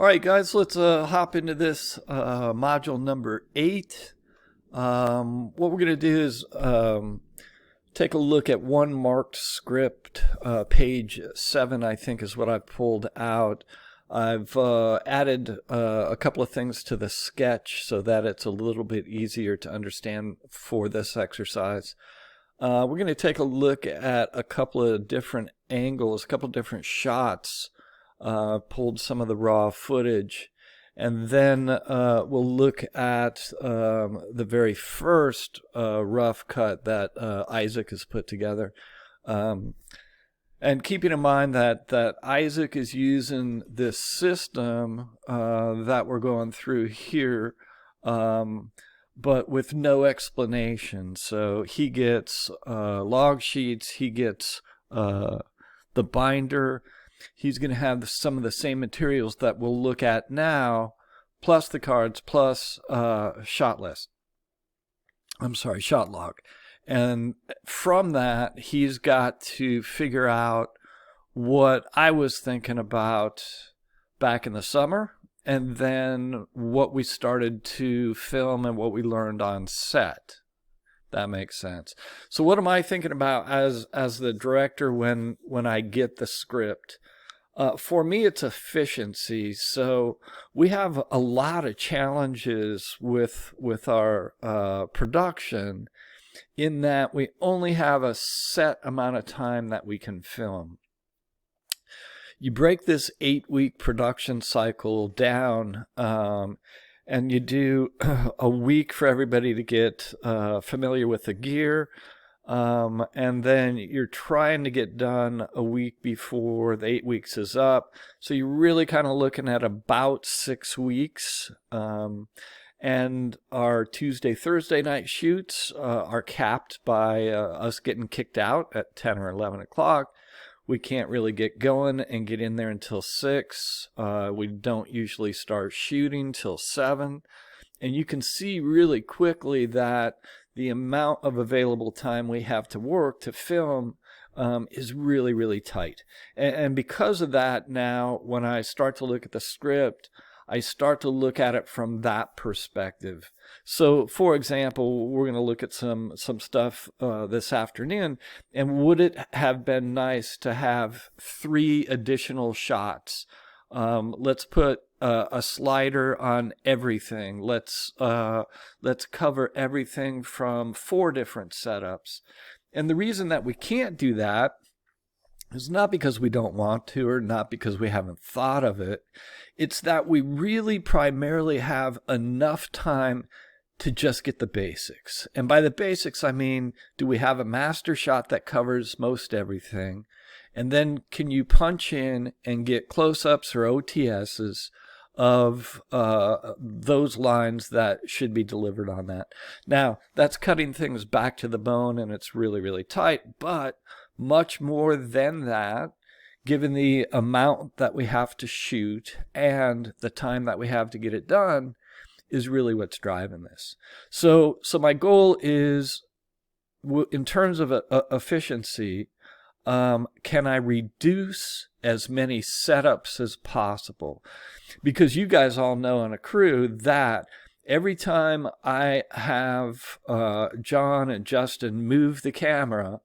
All right, guys, let's hop into this module number 8. What we're going to do is take a look at one marked script. Page 7, I think, is what I've pulled out. I've added a couple of things to the sketch so that it's a little bit easier to understand for this exercise. We're going to take a look at a couple of different angles, a couple of different shots. Pulled some of the raw footage, and then we'll look at the very first rough cut that Isaac has put together. And keeping in mind that Isaac is using this system that we're going through here, but with no explanation. So he gets log sheets, he gets the binder. He's going to have some of the same materials that we'll look at now, plus the cards, plus shot list. I'm sorry, shot log. And from that, he's got to figure out what I was thinking about back in the summer, and then what we started to film and what we learned on set. That makes sense. So what am I thinking about as the director when I get the script? For me, it's efficiency. So we have a lot of challenges with our production in that we only have a set amount of time that we can film. You break this 8-week production cycle down, and you do a week for everybody to get familiar with the gear, and then you're trying to get done a week before the 8 weeks is up. So you're really kind of looking at about 6 weeks. And our Tuesday, Thursday night shoots are capped by us getting kicked out at 10 or 11 o'clock. We can't really get going and get in there until 6. We don't usually start shooting till 7. And you can see really quickly that the amount of available time we have to work to film is really, really tight. And because of that, now when I start to look at the script, I start to look at it from that perspective. So, for example, we're going to look at some stuff this afternoon, and would it have been nice to have 3 additional shots? Let's put a slider on everything. Let's cover everything from 4 different setups. And the reason that we can't do that is not because we don't want to or not because we haven't thought of it. It's that we really primarily have enough time to just get the basics. And by the basics, I mean, do we have a master shot that covers most everything? And then can you punch in and get close-ups or OTSs of those lines that should be delivered on that? Now, that's cutting things back to the bone, and it's really, really tight, but much more than that, given the amount that we have to shoot and the time that we have to get it done, is really what's driving this. So my goal is, in terms of efficiency, can I reduce as many setups as possible? Because you guys all know on a crew that every time I have John and Justin move the camera,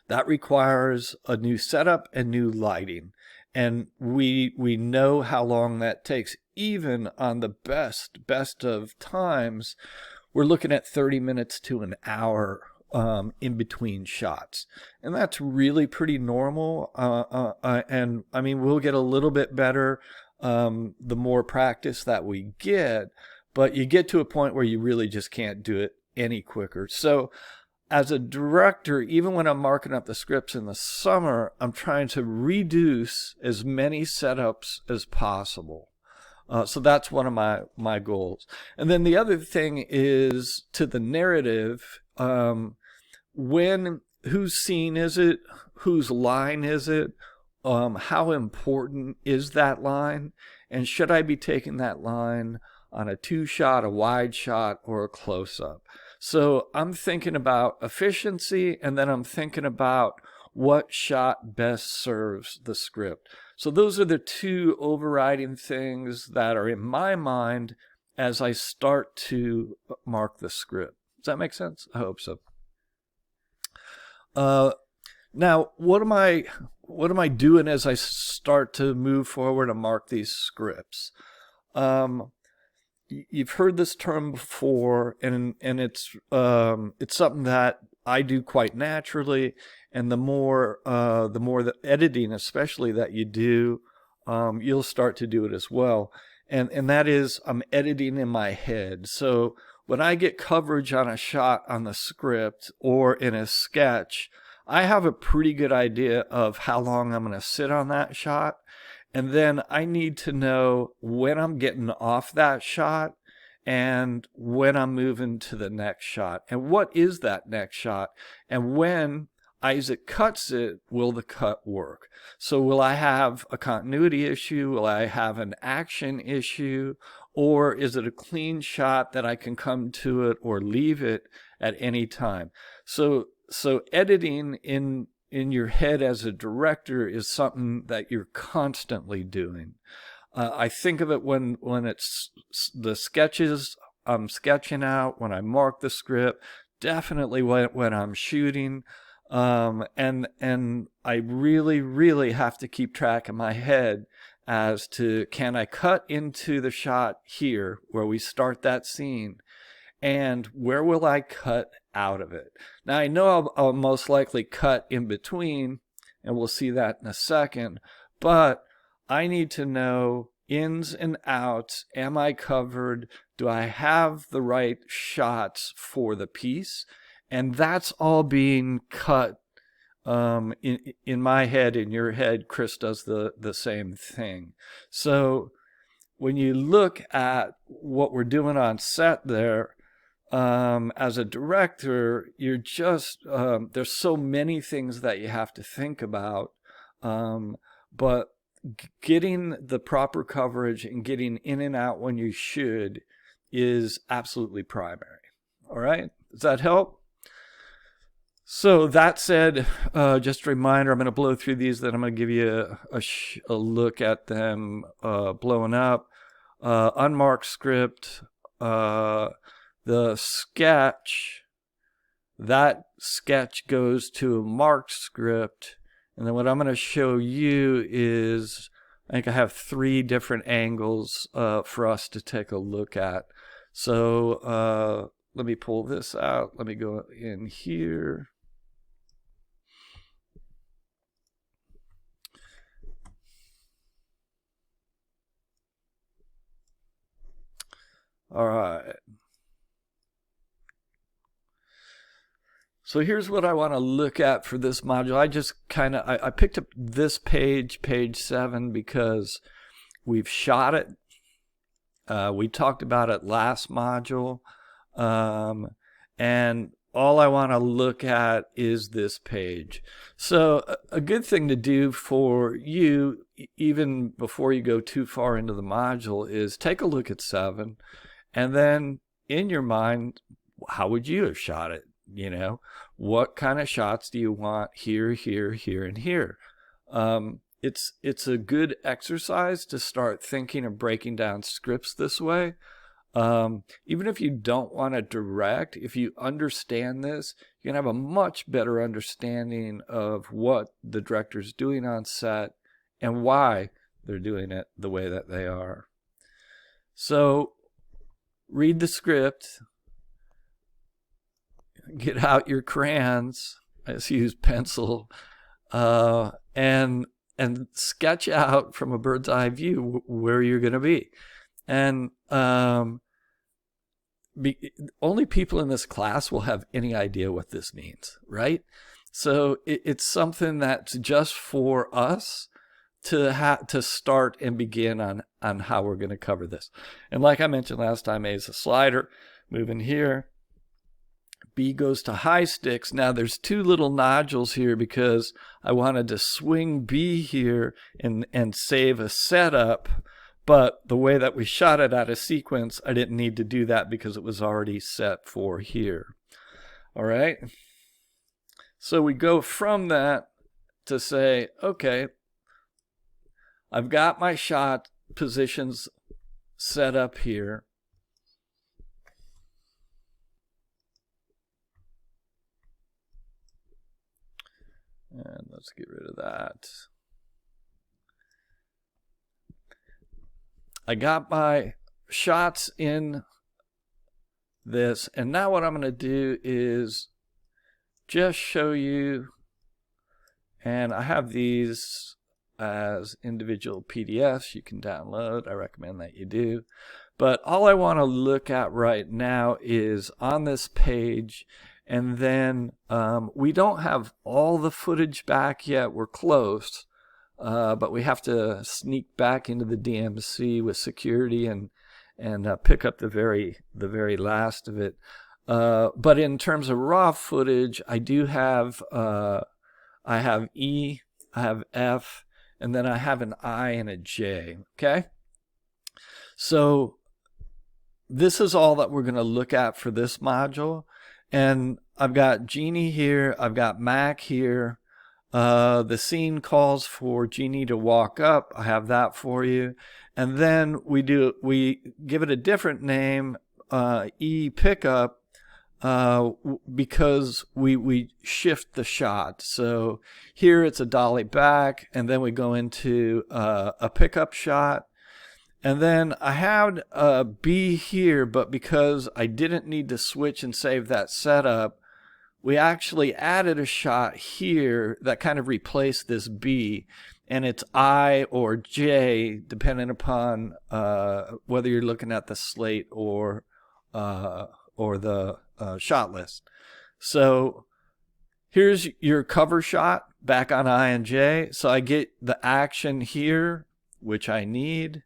that requires a new setup and new lighting. And we know how long that takes. Even on the best of times, we're looking at 30 minutes to an hour in between shots. And that's really pretty normal. And I mean, we'll get a little bit better the more practice that we get, but you get to a point where you really just can't do it any quicker. So as a director, even when I'm marking up the scripts in the summer, I'm trying to reduce as many setups as possible. So that's one of my goals. And then the other thing is to the narrative, whose scene is it? Whose line is it? How important is that line? And should I be taking that line on a 2-shot, a wide shot, or a close-up? So I'm thinking about efficiency, and then I'm thinking about what shot best serves the script. So those are the two overriding things that are in my mind as I start to mark the script. Does that make sense? I hope so. Now, what am I doing as I start to move forward and mark these scripts? You've heard this term before, and it's something that I do quite naturally. And the more the editing, especially, that you do, you'll start to do it as well. And that is, I'm editing in my head. So when I get coverage on a shot on the script or in a sketch, I have a pretty good idea of how long I'm going to sit on that shot. And then I need to know when I'm getting off that shot and when I'm moving to the next shot. And what is that next shot? And when Isaac cuts it, will the cut work? So will I have a continuity issue? Will I have an action issue? Or is it a clean shot that I can come to it or leave it at any time? So editing in your head as a director is something that you're constantly doing. I think of it when it's the sketches I'm sketching out, when I mark the script, definitely when I'm shooting. And I really have to keep track in my head as to, can I cut into the shot here where we start that scene, and where will I cut out of it? Now, I know I'll most likely cut in between, and we'll see that in a second, but I need to know ins and outs. Am I covered? Do I have the right shots for the piece? And that's all being cut in my head. In your head, Chris does the same thing. So when you look at what we're doing on set there, as a director, you're just, there's so many things that you have to think about, but getting the proper coverage and getting in and out when you should is absolutely primary. All right, does that help? So that said, just a reminder, I'm going to blow through these, then I'm going to give you a look at them blowing up. Unmarked script, the sketch, that sketch goes to a marked script. And then what I'm going to show you is, I think I have 3 different angles for us to take a look at. So let me pull this out. Let me go in here. All right. So here's what I want to look at for this module. I just I picked up this page, page 7, because we've shot it. We talked about it last module. And all I want to look at is this page. So a good thing to do for you, even before you go too far into the module, is take a look at 7. And then in your mind, how would you have shot it? You know, what kind of shots do you want here, here, here, and here? It's a good exercise to start thinking and breaking down scripts this way. Even if you don't want to direct, if you understand this, you can have a much better understanding of what the director's doing on set and why they're doing it the way that they are. So read the script, get out your crayons, let's use pencil, and sketch out from a bird's eye view where you're going to be. And only people in this class will have any idea what this means, right? So it's something that's just for us to start and begin on how we're going to cover this. And like I mentioned last time, A is a slider, moving here. B goes to high sticks. Now there's 2 little nodules here because I wanted to swing B here and save a setup, but the way that we shot it out of sequence, I didn't need to do that because it was already set for here. All right. So we go from that to say, okay, I've got my shot positions set up here. And let's get rid of that. I got my shots in this, and now what I'm going to do is just show you, and I have these as individual PDFs you can download. I recommend that you do. But all I want to look at right now is on this page, and then we don't have all the footage back yet. We're close, but we have to sneak back into the DMC with security and pick up the very last of it. But in terms of raw footage, I do have I have E, I have F, and then I have an I and a J. Okay, so this is all that we're going to look at for this module. And I've got Jeannie here, I've got Mac here. The scene calls for Jeannie to walk up. I have that for you. And then we give it a different name, E pickup, because we shift the shot. So here it's a dolly back, and then we go into a pickup shot. And then I had a B here, but because I didn't need to switch and save that setup, we actually added a shot here that kind of replaced this B, and it's I or J depending upon whether you're looking at the slate or the shot list. So here's your cover shot back on I and J. So I get the action here, which I need.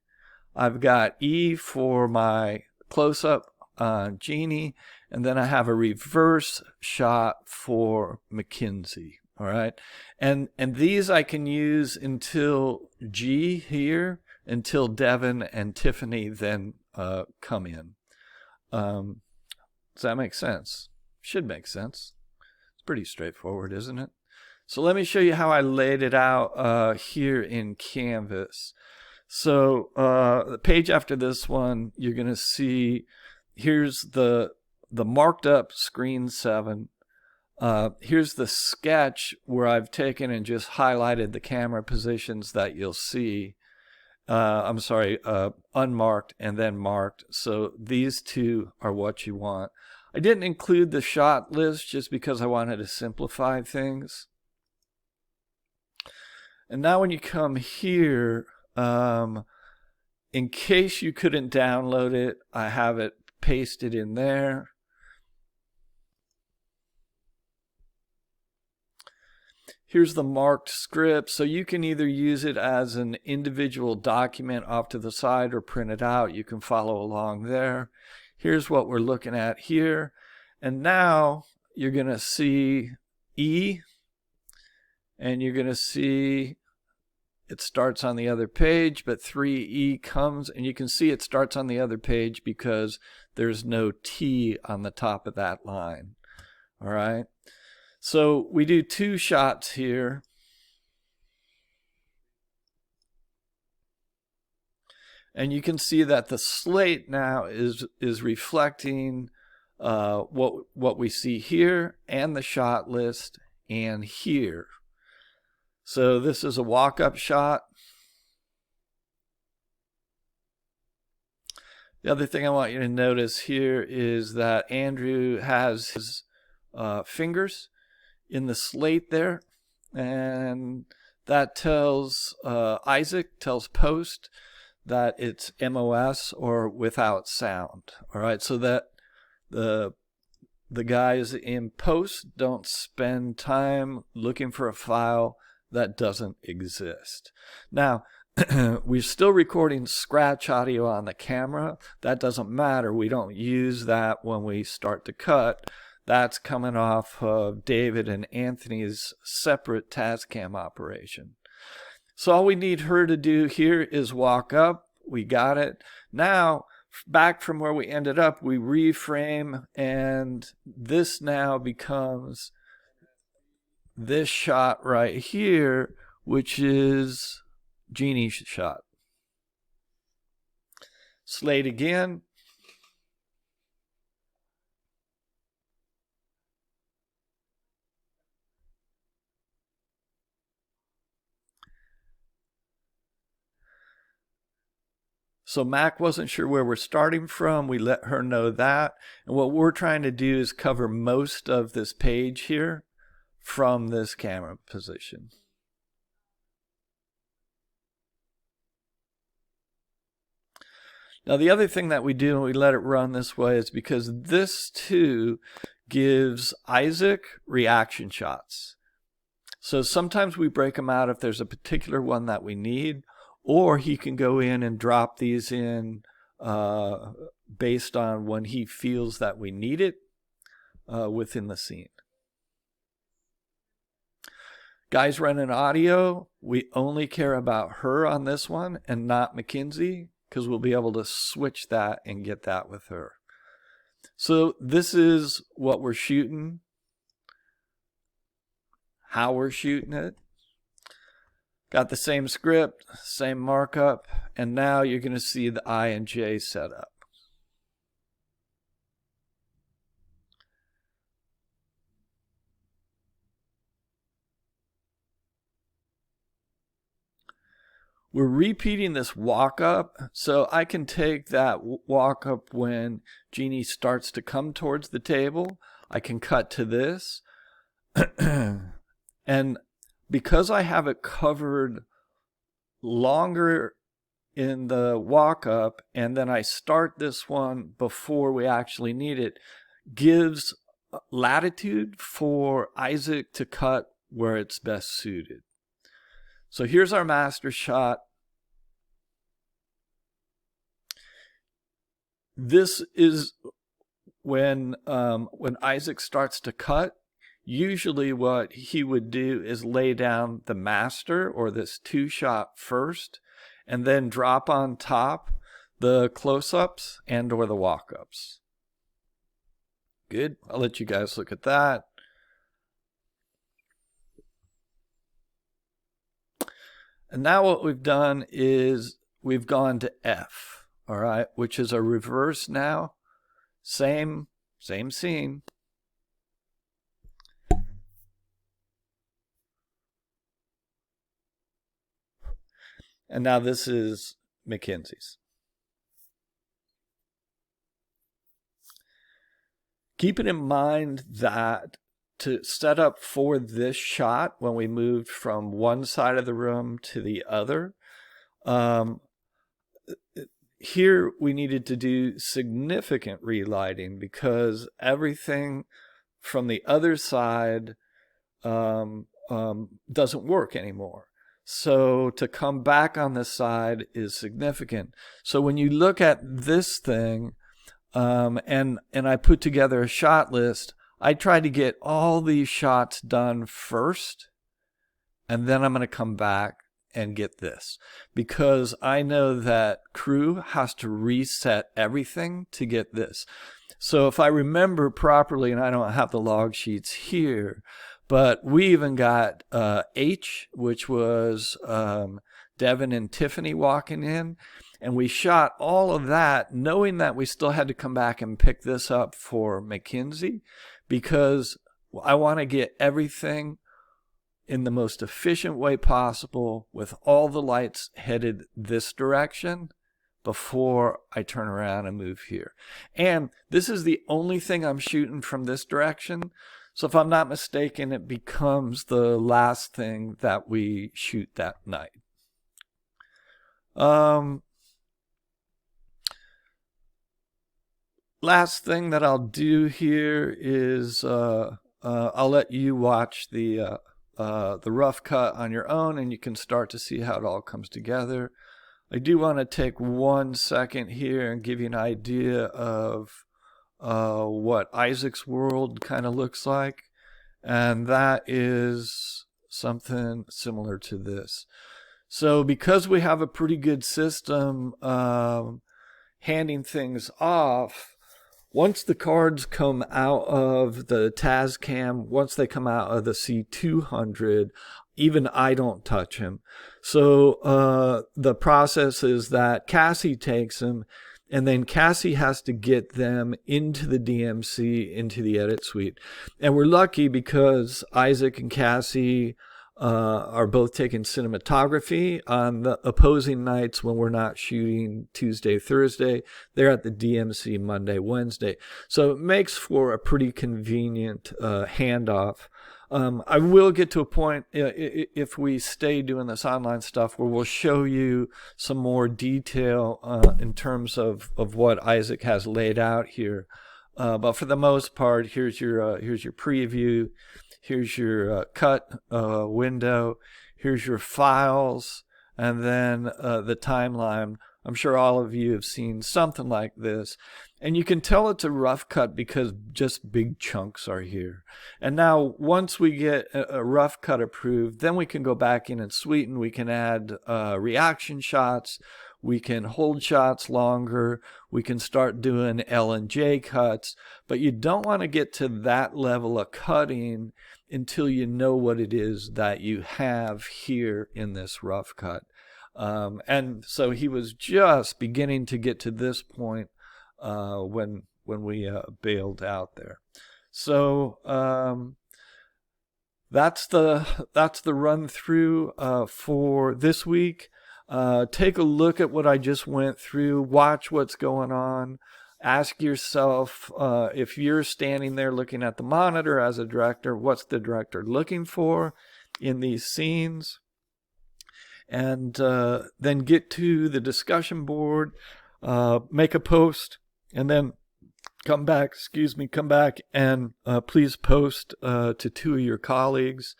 I've got E for my close-up on Jeannie, and then I have a reverse shot for Mackenzie. All right, and these I can use until G here, until Devin and Tiffany then come in. Does that make sense? Should make sense. It's pretty straightforward, isn't it? So let me show you how I laid it out here in Canvas. So the page after this one, you're going to see, here's the marked up screen 7. Here's the sketch where I've taken and just highlighted the camera positions that you'll see. I'm sorry, unmarked and then marked. So these two are what you want. I didn't include the shot list just because I wanted to simplify things. And now when you come here, in case you couldn't download it, I have it pasted in there. Here's the marked script, so you can either use it as an individual document off to the side or print it out. You can follow along there. Here's what we're looking at here. And now you're going to see E, and you're going to see it starts on the other page, but 3E comes, and you can see it starts on the other page because there's no T on the top of that line. All right. So we do 2 shots here. And you can see that the slate now is reflecting what we see here and the shot list and here. So this is a walk-up shot. The other thing I want you to notice here is that Andrew has his fingers in the slate there, and that tells Isaac, tells Post that it's MOS or without sound. All right, so that the guys in Post don't spend time looking for a file that doesn't exist. Now, we're still recording scratch audio on the camera. That doesn't matter. We don't use that when we start to cut. That's coming off of David and Anthony's separate Tascam operation. So all we need her to do here is walk up. We got it. Now, back from where we ended up, we reframe, and this now becomes this shot right here, which is Genie shot. Slate again. So Mac wasn't sure where we're starting from. We let her know that. And what we're trying to do is cover most of this page here from this camera position. Now, the other thing that we do when we let it run this way is because this too gives Isaac reaction shots. So sometimes we break them out if there's a particular one that we need, or he can go in and drop these in based on when he feels that we need it within the scene. Guys running audio, we only care about her on this one and not Mackenzie, because we'll be able to switch that and get that with her. So this is what we're shooting, how we're shooting it. Got the same script, same markup, and now you're going to see the I and J set up. We're repeating this walk up, so I can take that walk up when Genie starts to come towards the table. I can cut to this. And because I have it covered longer in the walk up, and then I start this one before we actually need it, gives latitude for Isaac to cut where it's best suited. So here's our master shot. This is when Isaac starts to cut. Usually what he would do is lay down the master or this two shot first, and then drop on top the close-ups and or the walk-ups. Good. I'll let you guys look at that. And now what we've done is we've gone to F, all right, which is a reverse now. Same scene. And now this is Mackenzie's. Keeping in mind that to set up for this shot, when we moved from one side of the room to the other, here we needed to do significant relighting because everything from the other side doesn't work anymore. So to come back on this side is significant. So when you look at this thing, and I put together a shot list, I tried to get all these shots done first, and then I'm going to come back and get this, because I know that crew has to reset everything to get this. So if I remember properly, and I don't have the log sheets here, but we even got H, which was Devin and Tiffany walking in, and we shot all of that knowing that we still had to come back and pick this up for Mackenzie, because I want to get everything in the most efficient way possible with all the lights headed this direction before I turn around and move here. And this is the only thing I'm shooting from this direction. So if I'm not mistaken, it becomes the last thing that we shoot that night. Last thing that I'll do here is I'll let you watch the rough cut on your own, and you can start to see how it all comes together. I do want to take 1 second here and give you an idea of what Isaac's world kind of looks like, and that is something similar to this. So because we have a pretty good system handing things off, once the cards come out of the Tascam, once they come out of the C200, even I don't touch him. So the process is that Cassie takes them, and then Cassie has to get them into the DMC, into the edit suite. And we're lucky because Isaac and Cassie are both taking cinematography on the opposing nights when we're not shooting Tuesday, Thursday. They're at the DMC Monday, Wednesday. So it makes for a pretty convenient handoff. I will get to a point, if we stay doing this online stuff, where we'll show you some more detail in terms of what Isaac has laid out here. But for the most part, here's your preview. Here's your cut window. Here's your files, and then the timeline. I'm sure all of you have seen something like this. And you can tell it's a rough cut because just big chunks are here. And now once we get a rough cut approved, then we can go back in and sweeten. We can add reaction shots. We can hold shots longer. We can start doing L and J cuts. But you don't want to get to that level of cutting until you know what it is that you have here in this rough cut. And so he was just beginning to get to this point when we bailed out there. So that's the run through for this week. Take a look at what I just went through. Watch what's going on. Ask yourself, if you're standing there looking at the monitor as a director, what's the director looking for in these scenes? And then get to the discussion board, make a post, and then come back and please post to 2 of your colleagues.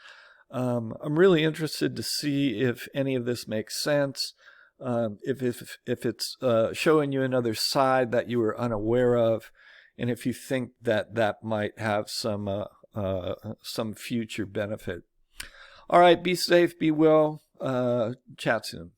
I'm really interested to see if any of this makes sense, if it's showing you another side that you were unaware of, and if you think that might have some future benefit. All right, be safe, be well, chat soon.